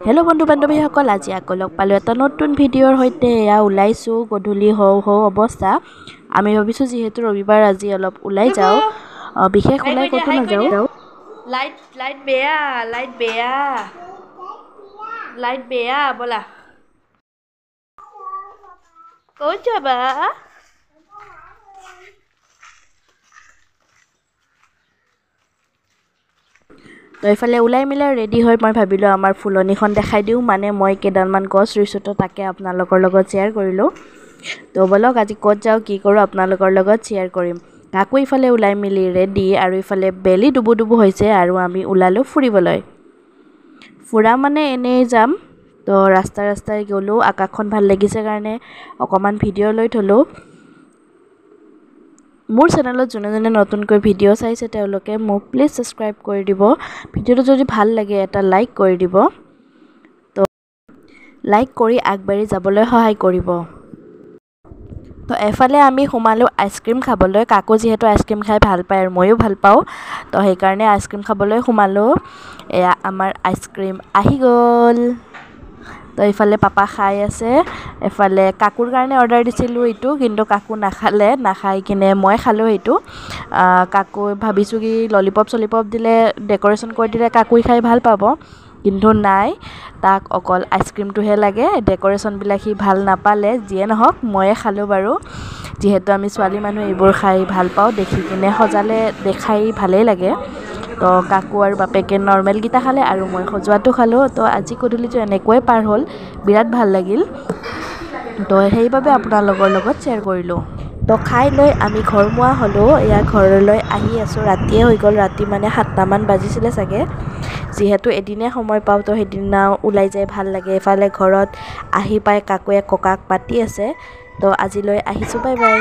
Hello' বন্ধু বান্ধৱীসকল, আজি আকৌ লগ পালোঁ এটা নতুন ভিডিঅ'ৰ সৈতে। এয়া ওলাইছোঁ, গধূলি হওঁ অৱস্থা। আমি ভাবিছোঁ যিহেতু ৰবিবাৰ আজি অলপ ওলাই যাওঁ, বিশেষ ওলাই ক'তো নাযাওঁ। লাইট বেয়া ব'লা। ক'ত যাবা? তো এইফালে ওলাই মিলাই ৰেডি হৈ মই ভাবিলোঁ আমাৰ ফুলনিখন দেখাই দিওঁ। মানে মই কেইডালমান গছ ৰুইছোঁ, তো তাকে আপোনালোকৰ লগত শ্বেয়াৰ কৰিলোঁ। তো ব'লক আজি ক'ত যাওঁ, কি কৰোঁ আপোনালোকৰ লগত শ্বেয়াৰ কৰিম। আকৌ ইফালে ওলাই মিলি ৰেডি, আৰু ইফালে বেলি ডুবু হৈছে, আৰু আমি ওলালোঁ ফুৰিবলৈ। ফুৰা মানে এনেই যাম। তো ৰাস্তাই গ'লোঁ, আকাশখন ভাল লাগিছে কাৰণে অকণমান ভিডিঅ' লৈ থ'লোঁ। মোৰ চেনেলত যোনে নতুনকৈ ভিডিঅ' চাইছে তেওঁলোকে মোক প্লিজ ছাবস্ক্ৰাইব কৰি দিব। ভিডিঅ'টো যদি ভাল লাগে এটা লাইক কৰি দিব। তো লাইক কৰি আগবাঢ়ি যাবলৈ সহায় কৰিব। তো এফালে আমি সোমালোঁ আইচক্ৰীম খাবলৈ। কাকো যিহেতু আইচক্ৰীম খাই ভাল পায় আৰু ময়ো ভাল পাওঁ, তো সেইকাৰণে আইচক্ৰীম খাবলৈ সোমালোঁ। এয়া আমাৰ আইচক্ৰীম আহি গ'ল। তো এইফালে পাপা খাই আছে, এফালে কাকুৰ কাৰণে অৰ্ডাৰ দিছিলোঁ এইটো, কিন্তু কাকু নাখাই কিনে মই খালোঁ সেইটো। কাকু ভাবিছোঁ কি ললিপপ দিলে, ডেক'ৰেশ্যন কৰি দিলে কাকুই খাই ভাল পাব, কিন্তু নাই, তাক অকল আইচক্ৰীমটোহে লাগে। ডেক'ৰেশ্যনবিলাক সি ভাল নাপালে। যিয়ে নহওক ময়ে খালোঁ বাৰু, যিহেতু আমি ছোৱালী মানুহ এইবোৰ খাই ভাল পাওঁ। দেখি কিনে সজালে দেখাই ভালেই লাগে। তো কাকু আৰু বাপেকে নৰ্মেলকেইটা খালে আৰু মই সজোৱাটো খালোঁ। তো আজি গধূলিটো এনেকৈয়ে পাৰ হ'ল, বিৰাট ভাল লাগিল। তো সেইবাবে আপোনালোকৰ লগত শ্বেয়াৰ কৰিলোঁ। তো খাই লৈ আমি ঘৰমুৱা হ'লোঁ। এয়া ঘৰলৈ আহি আছোঁ, ৰাতিয়ে হৈ গ'ল। ৰাতি মানে 7টামান বাজিছিলে চাগে। যিহেতু এদিনে সময় পাওঁ, তো সেইদিনা ওলাই যাই ভাল লাগে। এফালে ঘৰত আহি পাই কাকুৱে ককাক মাতি আছে। তো আজিলৈ আহিছোঁ, বাই বাই।